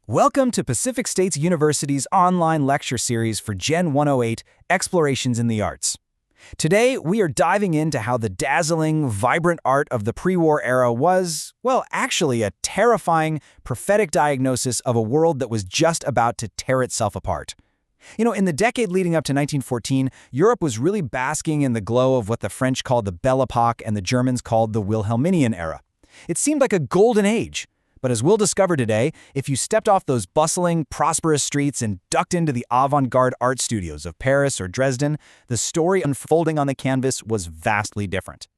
Welcome to Pacific States University's online lecture series for Gen 108, Explorations in the Arts. Today, we are diving into how the dazzling, vibrant art of the pre-war era was, well, actually a terrifying, prophetic diagnosis of a world that was just about to tear itself apart. In the decade leading up to 1914, Europe was really basking in the glow of what the French called the Belle Epoque and the Germans called the Wilhelminian era. It seemed like a golden age. But as we'll discover today, if you stepped off those bustling, prosperous streets and ducked into the avant-garde art studios of Paris or Dresden, the story unfolding on the canvas was vastly different.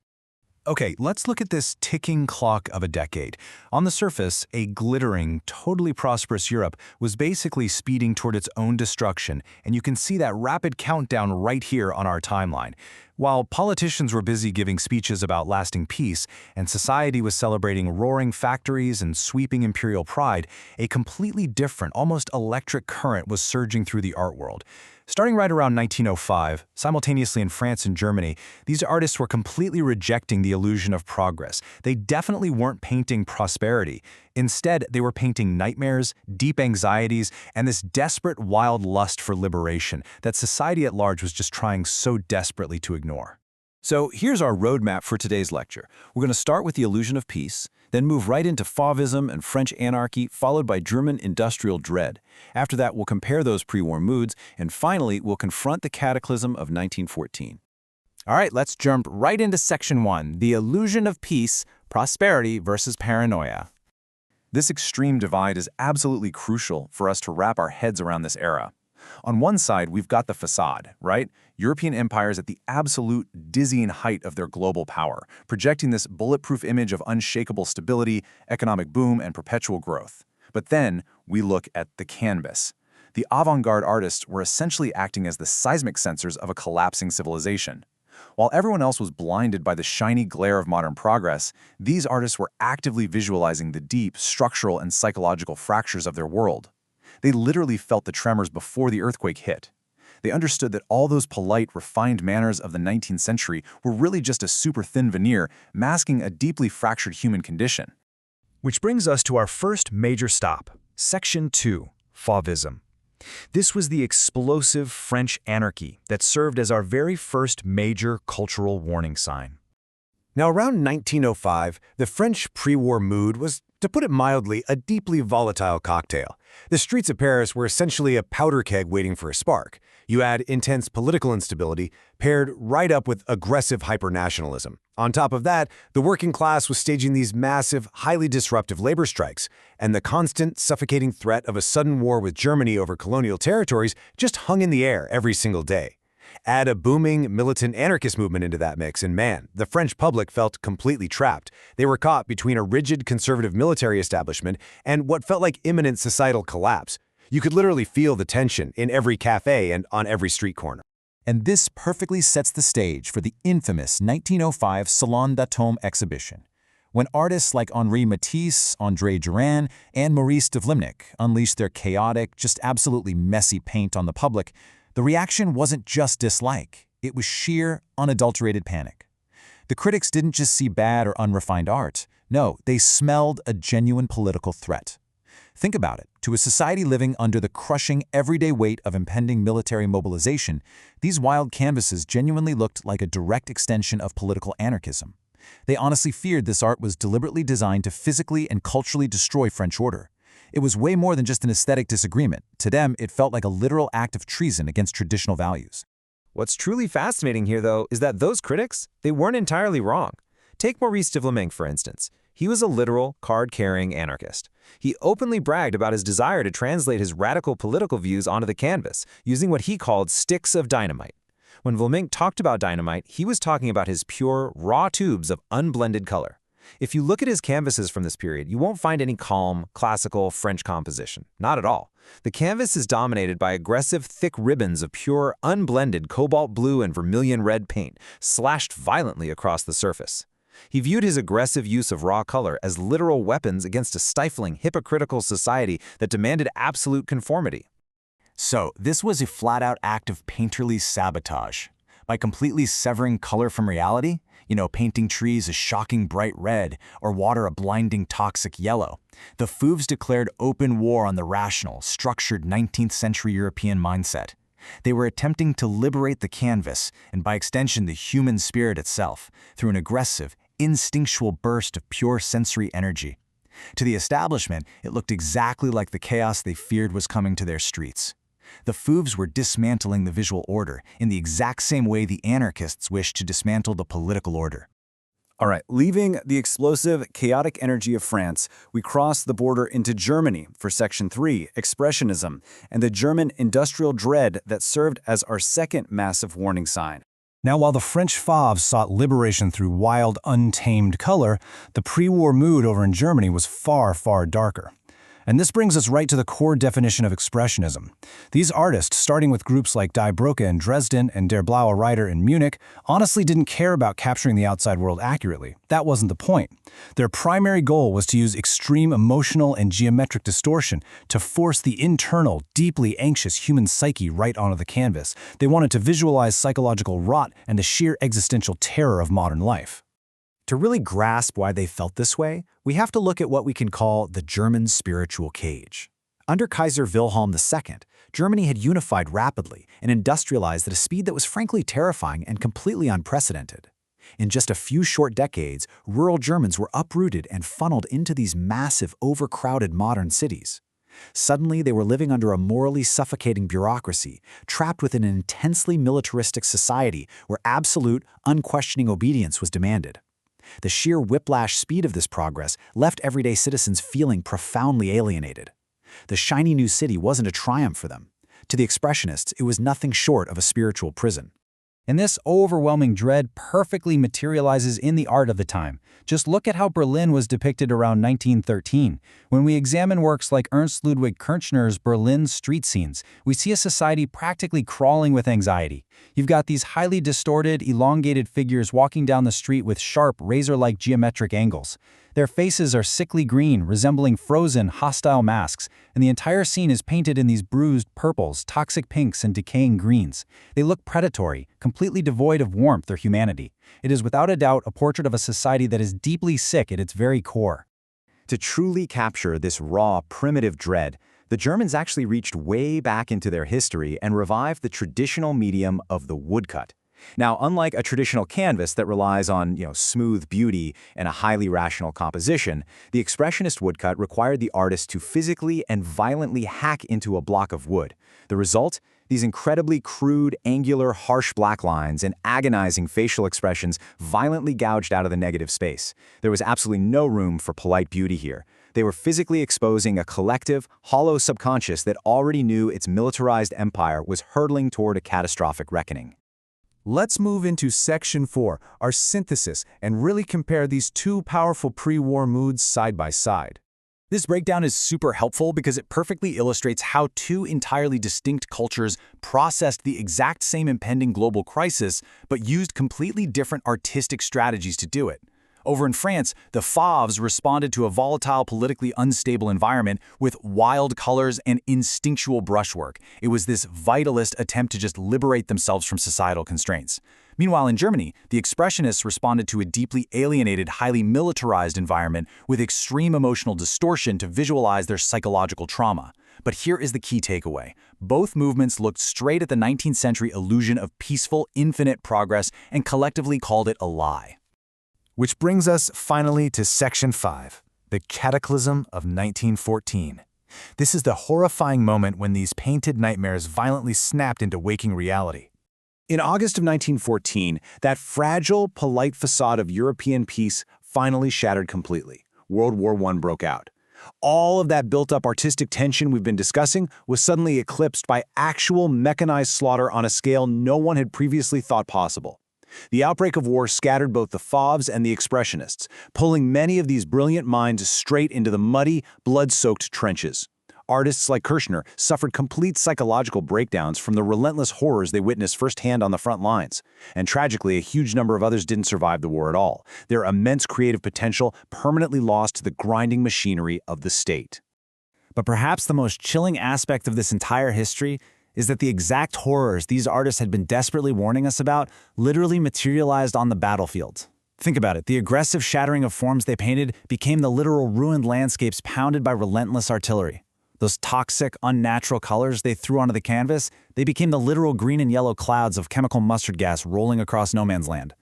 Okay, let's look at this ticking clock of a decade. On the surface, a glittering, totally prosperous Europe was basically speeding toward its own destruction, and you can see that rapid countdown right here on our timeline. While politicians were busy giving speeches about lasting peace, and society was celebrating roaring factories and sweeping imperial pride, a completely different, almost electric current was surging through the art world. Starting right around 1905, simultaneously in France and Germany, these artists were completely rejecting the illusion of progress. They definitely weren't painting prosperity. Instead, they were painting nightmares, deep anxieties, and this desperate, wild lust for liberation that society at large was just trying so desperately to ignore. So here's our roadmap for today's lecture. We're going to start with the illusion of peace, then move right into Fauvism and French anarchy, followed by German industrial dread. After that, we'll compare those pre-war moods, and finally, we'll confront the cataclysm of 1914. All right, let's jump right into Section 1, the illusion of peace, prosperity versus paranoia. This extreme divide is absolutely crucial for us to wrap our heads around this era. On one side, we've got the facade, right? European empires at the absolute dizzying height of their global power, projecting this bulletproof image of unshakable stability, economic boom, and perpetual growth. But then we look at the canvas. The avant-garde artists were essentially acting as the seismic sensors of a collapsing civilization. While everyone else was blinded by the shiny glare of modern progress, these artists were actively visualizing the deep structural and psychological fractures of their world. They literally felt the tremors before the earthquake hit. They understood that all those polite, refined manners of the 19th century were really just a super thin veneer masking a deeply fractured human condition. Which brings us to our first major stop, Section 2, Fauvism. This was the explosive French anarchy that served as our very first major cultural warning sign. Now, around 1905, the French pre-war mood was, to put it mildly, a deeply volatile cocktail. The streets of Paris were essentially a powder keg waiting for a spark. You add intense political instability, paired right up with aggressive hypernationalism. On top of that, the working class was staging these massive, highly disruptive labor strikes, and the constant, suffocating threat of a sudden war with Germany over colonial territories just hung in the air every single day. Add a booming, militant anarchist movement into that mix, and man, the French public felt completely trapped. They were caught between a rigid conservative military establishment and what felt like imminent societal collapse. You could literally feel the tension in every cafe and on every street corner. And this perfectly sets the stage for the infamous 1905 Salon d'Automne exhibition, when artists like Henri Matisse, André Duran, and Maurice de Vlimnik unleashed their chaotic, just absolutely messy paint on the public. The reaction wasn't just dislike, it was sheer, unadulterated panic. The critics didn't just see bad or unrefined art. No, they smelled a genuine political threat. Think about it. To a society living under the crushing, everyday weight of impending military mobilization, these wild canvases genuinely looked like a direct extension of political anarchism. They honestly feared this art was deliberately designed to physically and culturally destroy French order. It was way more than just an aesthetic disagreement. To them, it felt like a literal act of treason against traditional values. What's truly fascinating here, though, is that those critics, they weren't entirely wrong. Take Maurice de Vlimnik, for instance. He was a literal, card-carrying anarchist. He openly bragged about his desire to translate his radical political views onto the canvas, using what he called sticks of dynamite. When Vlimnik talked about dynamite, he was talking about his pure, raw tubes of unblended color. If you look at his canvases from this period, you won't find any calm, classical French composition. Not at all. The canvas is dominated by aggressive, thick ribbons of pure, unblended cobalt blue and vermilion red paint, slashed violently across the surface. He viewed his aggressive use of raw color as literal weapons against a stifling, hypocritical society that demanded absolute conformity. So, this was a flat-out act of painterly sabotage. By completely severing color from reality, painting trees a shocking bright red or water a blinding toxic yellow, the Fauves declared open war on the rational, structured 19th century European mindset. They were attempting to liberate the canvas, and by extension the human spirit itself, through an aggressive, instinctual burst of pure sensory energy. To the establishment, it looked exactly like the chaos they feared was coming to their streets. The Fauves were dismantling the visual order in the exact same way the anarchists wished to dismantle the political order. All right, leaving the explosive, chaotic energy of France, we cross the border into Germany for Section 3, Expressionism, and the German industrial dread that served as our second massive warning sign. Now, while the French Fauves sought liberation through wild, untamed color, the pre-war mood over in Germany was far, far darker. And this brings us right to the core definition of Expressionism. These artists, starting with groups like Die Brücke in Dresden and Der Blaue Reiter in Munich, honestly didn't care about capturing the outside world accurately. That wasn't the point. Their primary goal was to use extreme emotional and geometric distortion to force the internal, deeply anxious human psyche right onto the canvas. They wanted to visualize psychological rot and the sheer existential terror of modern life. To really grasp why they felt this way, we have to look at what we can call the German spiritual cage. Under Kaiser Wilhelm II, Germany had unified rapidly and industrialized at a speed that was frankly terrifying and completely unprecedented. In just a few short decades, rural Germans were uprooted and funneled into these massive, overcrowded modern cities. Suddenly, they were living under a morally suffocating bureaucracy, trapped within an intensely militaristic society where absolute, unquestioning obedience was demanded. The sheer whiplash speed of this progress left everyday citizens feeling profoundly alienated. The shiny new city wasn't a triumph for them. To the Expressionists, it was nothing short of a spiritual prison. And this overwhelming dread perfectly materializes in the art of the time. Just look at how Berlin was depicted around 1913. When we examine works like Ernst Ludwig Kirchner's Berlin street scenes, we see a society practically crawling with anxiety. You've got these highly distorted, elongated figures walking down the street with sharp, razor-like geometric angles. Their faces are sickly green, resembling frozen, hostile masks, and the entire scene is painted in these bruised purples, toxic pinks, and decaying greens. They look predatory, completely devoid of warmth or humanity. It is without a doubt a portrait of a society that is deeply sick at its very core. To truly capture this raw, primitive dread, the Germans actually reached way back into their history and revived the traditional medium of the woodcut. Now, unlike a traditional canvas that relies on, smooth beauty and a highly rational composition, the Expressionist woodcut required the artist to physically and violently hack into a block of wood. The result? These incredibly crude, angular, harsh black lines and agonizing facial expressions violently gouged out of the negative space. There was absolutely no room for polite beauty here. They were physically exposing a collective, hollow subconscious that already knew its militarized empire was hurtling toward a catastrophic reckoning. Let's move into Section 4, our synthesis, and really compare these two powerful pre-war moods side by side. This breakdown is super helpful because it perfectly illustrates how two entirely distinct cultures processed the exact same impending global crisis, but used completely different artistic strategies to do it. Over in France, the Fauves responded to a volatile, politically unstable environment with wild colors and instinctual brushwork. It was this vitalist attempt to just liberate themselves from societal constraints. Meanwhile, in Germany, the Expressionists responded to a deeply alienated, highly militarized environment with extreme emotional distortion to visualize their psychological trauma. But here is the key takeaway. Both movements looked straight at the 19th century illusion of peaceful, infinite progress and collectively called it a lie. Which brings us finally to Section 5, the cataclysm of 1914. This is the horrifying moment when these painted nightmares violently snapped into waking reality. In August of 1914, that fragile, polite facade of European peace finally shattered completely. World War I broke out. All of that built-up artistic tension we've been discussing was suddenly eclipsed by actual mechanized slaughter on a scale no one had previously thought possible. The outbreak of war scattered both the Fauves and the Expressionists, pulling many of these brilliant minds straight into the muddy, blood-soaked trenches. Artists like Kirchner suffered complete psychological breakdowns from the relentless horrors they witnessed firsthand on the front lines. And tragically, a huge number of others didn't survive the war at all. Their immense creative potential permanently lost to the grinding machinery of the state. But perhaps the most chilling aspect of this entire history is that the exact horrors these artists had been desperately warning us about literally materialized on the battlefield. Think about it, the aggressive shattering of forms they painted became the literal ruined landscapes pounded by relentless artillery. Those toxic, unnatural colors they threw onto the canvas, they became the literal green and yellow clouds of chemical mustard gas rolling across no man's land.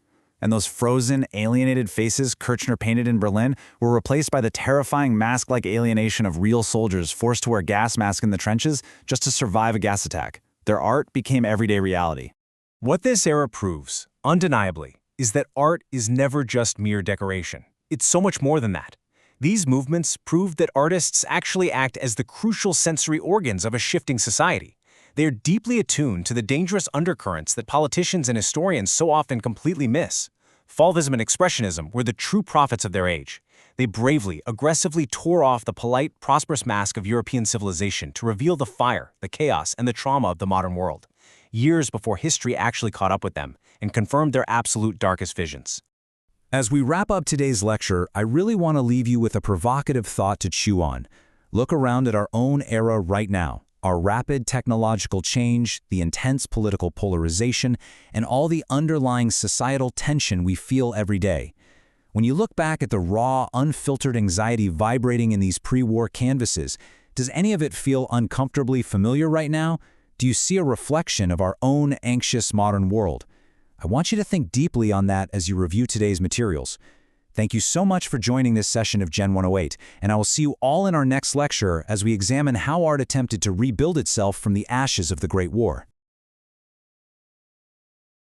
And those frozen, alienated faces Kirchner painted in Berlin were replaced by the terrifying mask-like alienation of real soldiers forced to wear gas masks in the trenches just to survive a gas attack. Their art became everyday reality. What this era proves, undeniably, is that art is never just mere decoration. It's so much more than that. These movements prove that artists actually act as the crucial sensory organs of a shifting society. They are deeply attuned to the dangerous undercurrents that politicians and historians so often completely miss. Fauvism and Expressionism were the true prophets of their age. They bravely, aggressively tore off the polite, prosperous mask of European civilization to reveal the fire, the chaos, and the trauma of the modern world, years before history actually caught up with them and confirmed their absolute darkest visions. As we wrap up today's lecture, I really want to leave you with a provocative thought to chew on. Look around at our own era right now. Our rapid technological change, the intense political polarization, and all the underlying societal tension we feel every day. When you look back at the raw, unfiltered anxiety vibrating in these pre-war canvases, does any of it feel uncomfortably familiar right now? Do you see a reflection of our own anxious modern world? I want you to think deeply on that as you review today's materials. Thank you so much for joining this session of Gen 108, and I will see you all in our next lecture as we examine how art attempted to rebuild itself from the ashes of the Great War.